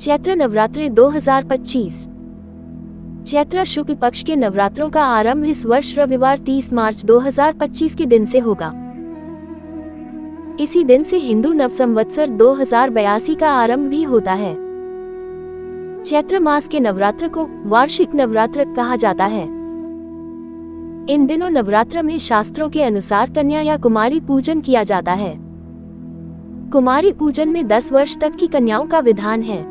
चैत्र नवरात्रि 2025। चैत्र शुक्ल पक्ष के नवरात्रों का आरंभ इस वर्ष रविवार 30 मार्च 2025 के दिन से होगा। इसी दिन से हिंदू नवसंवत्सर 2082 का आरंभ भी होता है। चैत्र मास के नवरात्र को वार्षिक नवरात्र कहा जाता है। इन दिनों नवरात्र में शास्त्रों के अनुसार कन्या या कुमारी पूजन किया जाता है। कुमारी पूजन में 10 वर्ष तक की कन्याओं का विधान है।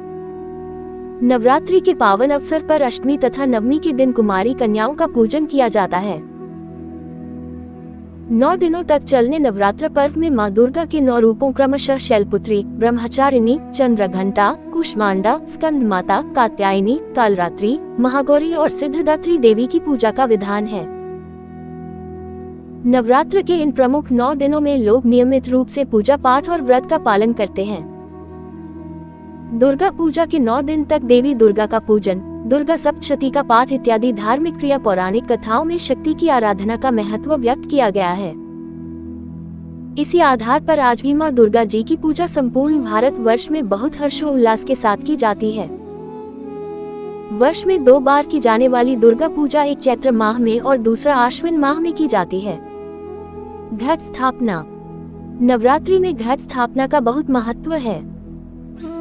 नवरात्रि के पावन अवसर पर अष्टमी तथा नवमी के दिन कुमारी कन्याओं का पूजन किया जाता है। 9 दिनों तक चलने नवरात्र पर्व में मां दुर्गा के 9 रूपों क्रमशः शैलपुत्री, ब्रह्मचारिणी, चंद्रघंटा, कुष्मांडा, स्कंद माता, कात्यायनी, कालरात्रि, महागौरी और सिद्धदात्री देवी की पूजा का विधान है। नवरात्र के इन प्रमुख 9 दिनों में लोग नियमित रूप से पूजा पाठ और व्रत का पालन करते हैं। दुर्गा पूजा के 9 दिन तक देवी दुर्गा का पूजन, दुर्गा सप्तशती का पाठ इत्यादि धार्मिक क्रिया पौराणिक कथाओं में शक्ति की आराधना का महत्व व्यक्त किया गया है। इसी आधार पर आज भी मां दुर्गा जी की पूजा संपूर्ण भारत वर्ष में बहुत हर्षोल्लास के साथ की जाती है। वर्ष में 2 बार की जाने वाली दुर्गा पूजा एक चैत्र माह में और दूसरा आश्विन माह में की जाती है। घट स्थापना। नवरात्रि में घट स्थापना का बहुत महत्व है।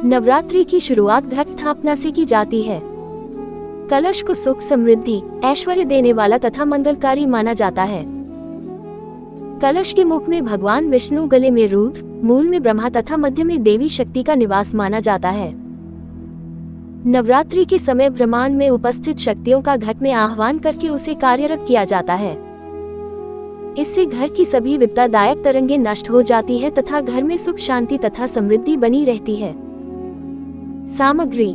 नवरात्रि की शुरुआत घट स्थापना से की जाती है। कलश को सुख, समृद्धि, ऐश्वर्य देने वाला तथा मंगलकारी माना जाता है। कलश के मुख में भगवान विष्णु, गले में रुद्र, मूल में ब्रह्मा तथा मध्य में देवी शक्ति का निवास माना जाता है। नवरात्रि के समय ब्रह्मांड में उपस्थित शक्तियों का घट में आह्वान करके उसे कार्यरत किया जाता है। इससे घर की सभी विपदादायक तरंगें नष्ट हो जाती है तथा घर में सुख, शांति तथा समृद्धि बनी रहती है। सामग्री।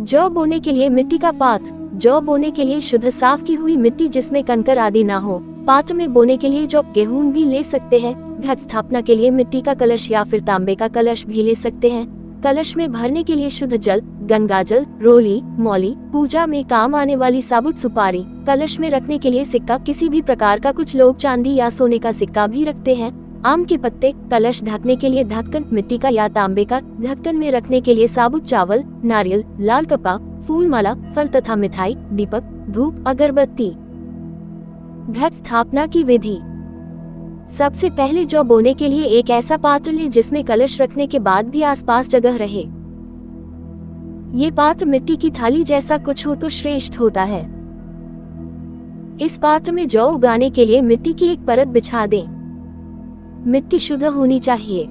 जौ बोने के लिए मिट्टी का पात्र, जौ बोने के लिए शुद्ध साफ की हुई मिट्टी जिसमें कंकर आदि ना हो। पात्र में बोने के लिए जौ, गेहूं भी ले सकते हैं। घट स्थापना के लिए मिट्टी का कलश या फिर तांबे का कलश भी ले सकते हैं। कलश में भरने के लिए शुद्ध जल, गंगा जल, रोली, मौली, पूजा में काम आने वाली साबुत सुपारी। कलश में रखने के लिए सिक्का, किसी भी प्रकार का, कुछ लोग चांदी या सोने का सिक्का भी रखते हैं। आम के पत्ते। कलश ढकने के लिए ढक्कन, मिट्टी का या तांबे का। ढक्कन में रखने के लिए साबुत चावल, नारियल, लाल कपड़ा, फूल माला, फल तथा मिठाई, दीपक, धूप, अगरबत्ती। घट स्थापना की विधि। सबसे पहले जौ बोने के लिए एक ऐसा पात्र लें जिसमें कलश रखने के बाद भी आसपास जगह रहे। ये पात्र मिट्टी की थाली जैसा कुछ हो तो श्रेष्ठ होता है। इस पात्र में जौ उगाने के लिए मिट्टी की एक परत बिछा दें। मिट्टी शुद्ध होनी चाहिए।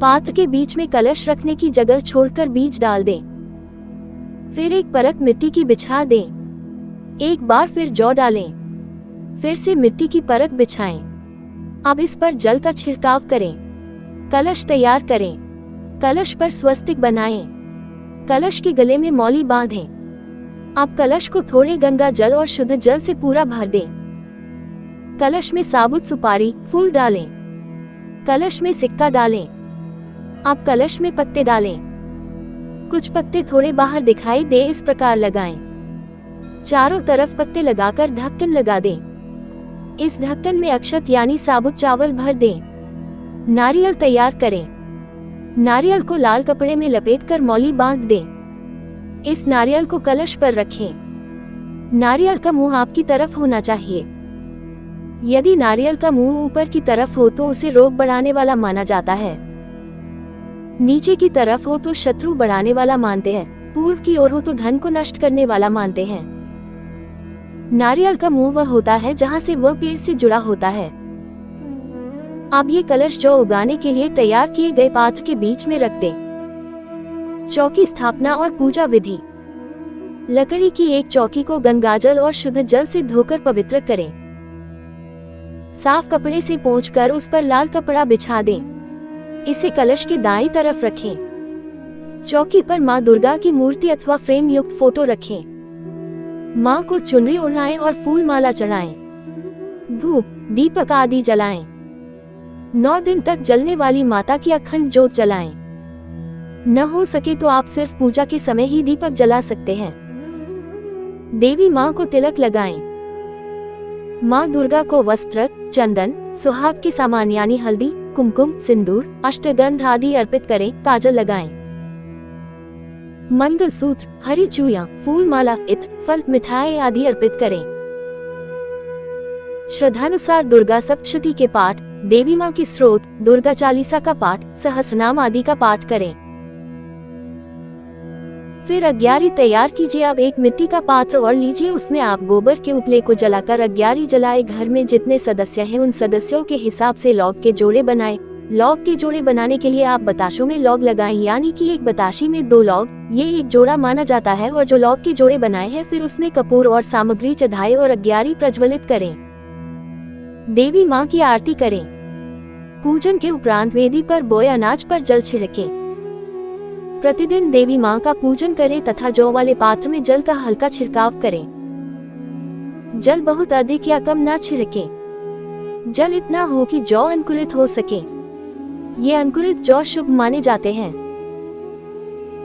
पात्र के बीच में कलश रखने की जगह छोड़कर बीज डाल दें। फिर एक परत मिट्टी की बिछा दें। एक बार फिर जौ डालें। फिर से मिट्टी की परत बिछाएं। अब इस पर जल का छिड़काव करें। कलश तैयार करें। कलश पर स्वस्तिक बनाएं। कलश के गले में मौली बांधें। अब कलश को थोड़े गंगा जल और शुद्ध जल से पूरा भर दें। कलश में साबुत सुपारी, फूल डालें। कलश में सिक्का डालें। अब कलश में पत्ते डालें। कुछ पत्ते थोड़े बाहर दिखाई दे इस प्रकार लगाएं। चारों तरफ पत्ते लगाकर ढक्कन लगा दें। इस ढक्कन में अक्षत यानी साबुत चावल भर दें। नारियल तैयार करें। नारियल को लाल कपड़े में लपेटकर मौली बांध दें। इस नारियल को कलश पर रखें। नारियल का मुंह आपकी तरफ होना चाहिए। यदि नारियल का मुंह ऊपर की तरफ हो तो उसे रोग बढ़ाने वाला माना जाता है। नीचे की तरफ हो तो शत्रु बढ़ाने वाला मानते हैं। पूर्व की ओर हो तो धन को नष्ट करने वाला मानते हैं। नारियल का मुंह वह होता है जहां से वह पेड़ से जुड़ा होता है। अब ये कलश जौ उगाने के लिए तैयार किए गए पात्र के बीच में रख दें। चौकी स्थापना और पूजा विधि। लकड़ी की एक चौकी को गंगाजल और शुद्ध जल से धोकर पवित्र करें। साफ कपड़े से पोंछकर उस पर लाल कपड़ा बिछा दें। इसे कलश के दाईं तरफ रखें। चौकी पर मां दुर्गा की मूर्ति अथवा फ्रेम युक्त फोटो रखें। मां को चुनरी ओढ़ाएं और फूल माला चढ़ाएं। धूप, दीपक आदि जलाएं। 9 दिन तक जलने वाली माता की अखंड ज्योत जलाएं। न हो सके तो आप सिर्फ पूजा के समय ही दीपक जला सकते हैं। देवी मां को तिलक लगाएं। मां दुर्गा को वस्त्र, चंदन, सुहाग के सामान यानी हल्दी, कुमकुम, सिंदूर, अष्टगंध आदि अर्पित करें, काजल लगाएं। मंगलसूत्र, हरी चूड़ियां, फूल माला, इत्र, फल, मिठाई आदि अर्पित करें। श्रद्धानुसार दुर्गा सप्तशती के पाठ, देवी मां की स्रोत, दुर्गा चालीसा का पाठ, सहस्रनाम आदि का पाठ करें। फिर अग्यारी तैयार कीजिए। अब एक मिट्टी का पात्र और लीजिए, उसमें आप गोबर के उपले को जलाकर अग्यारी जलाए। घर में जितने सदस्य हैं उन सदस्यों के हिसाब से लौग के जोड़े बनाएं। लौग के जोड़े बनाने के लिए आप बताशों में लौग लगाएं, यानी कि एक बताशी में 2 लौग, ये एक जोड़ा माना जाता है। और जो लौग के जोड़े बनाए हैं फिर उसमें कपूर और सामग्री चढ़ाएं और अग्यारी प्रज्वलित करें। देवी मां की आरती करें। पूजन के उपरांत वेदी पर बोए अनाज पर जल छिड़कें। प्रतिदिन देवी मां का पूजन करें तथा जौ वाले पात्र में जल का हल्का छिड़काव करें। जल बहुत अधिक या कम ना छिड़कें। जल इतना हो कि जौ अंकुरित हो सके। ये अंकुरित जौ शुभ माने जाते हैं।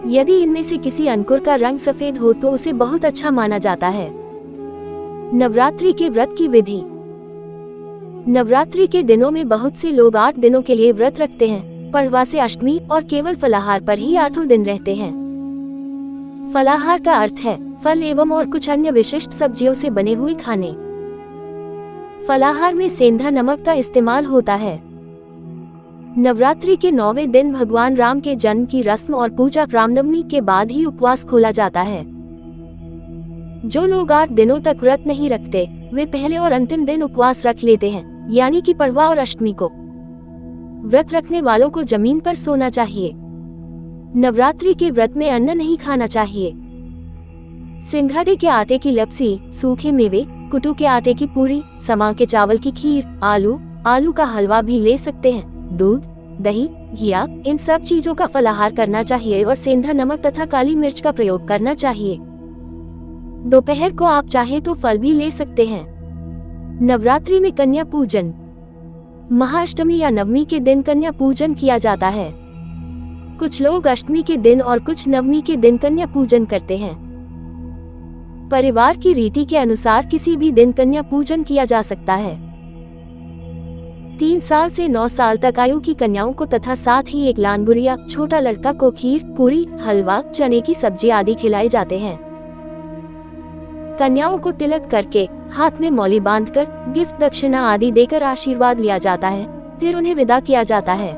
यदि इनमें से किसी अंकुर का रंग सफेद हो तो उसे बहुत अच्छा माना जाता है। नवरात्रि के व्रत की विधि। नवरात्रि के दिनों में बहुत से लोग 8 दिनों के लिए व्रत रखते हैं। पड़वा से अष्टमी और केवल फलाहार पर ही 8 दिन रहते हैं। फलाहार का अर्थ है फल एवं और कुछ अन्य विशिष्ट सब्जियों से बने हुए खाने। फलाहार में सेंधा नमक का इस्तेमाल होता है। नवरात्रि के 9वें दिन भगवान राम के जन्म की रस्म और पूजा रामनवमी के बाद ही उपवास खोला जाता है। जो लोग 8 दिनों तक व्रत नहीं रखते वे पहले और अंतिम दिन उपवास रख लेते हैं, यानी कि पड़वा और अष्टमी को। व्रत रखने वालों को जमीन पर सोना चाहिए। नवरात्रि के व्रत में अन्न नहीं खाना चाहिए। सिंघाड़े के आटे की लपसी, सूखे मेवे, कुटू के आटे की पूरी, समा के चावल की खीर, आलू का हलवा भी ले सकते हैं। दूध, दही, घिया, इन सब चीजों का फलाहार करना चाहिए और सेंधा नमक तथा काली मिर्च का प्रयोग करना चाहिए। दोपहर को आप चाहे तो फल भी ले सकते हैं। नवरात्रि में कन्या पूजन। महाअष्टमी या नवमी के दिन कन्या पूजन किया जाता है। कुछ लोग अष्टमी के दिन और कुछ नवमी के दिन कन्या पूजन करते हैं। परिवार की रीति के अनुसार किसी भी दिन कन्या पूजन किया जा सकता है। 3 साल से 9 साल तक आयु की कन्याओं को तथा साथ ही एक लानगुड़िया, छोटा लड़का को खीर, पूरी, हलवा, चने की सब्जी आदि खिलाए जाते हैं। कन्याओं को तिलक करके, हाथ में मौली बांधकर, गिफ्ट दक्षिणा आदि देकर आशीर्वाद लिया जाता है। फिर उन्हें विदा किया जाता है।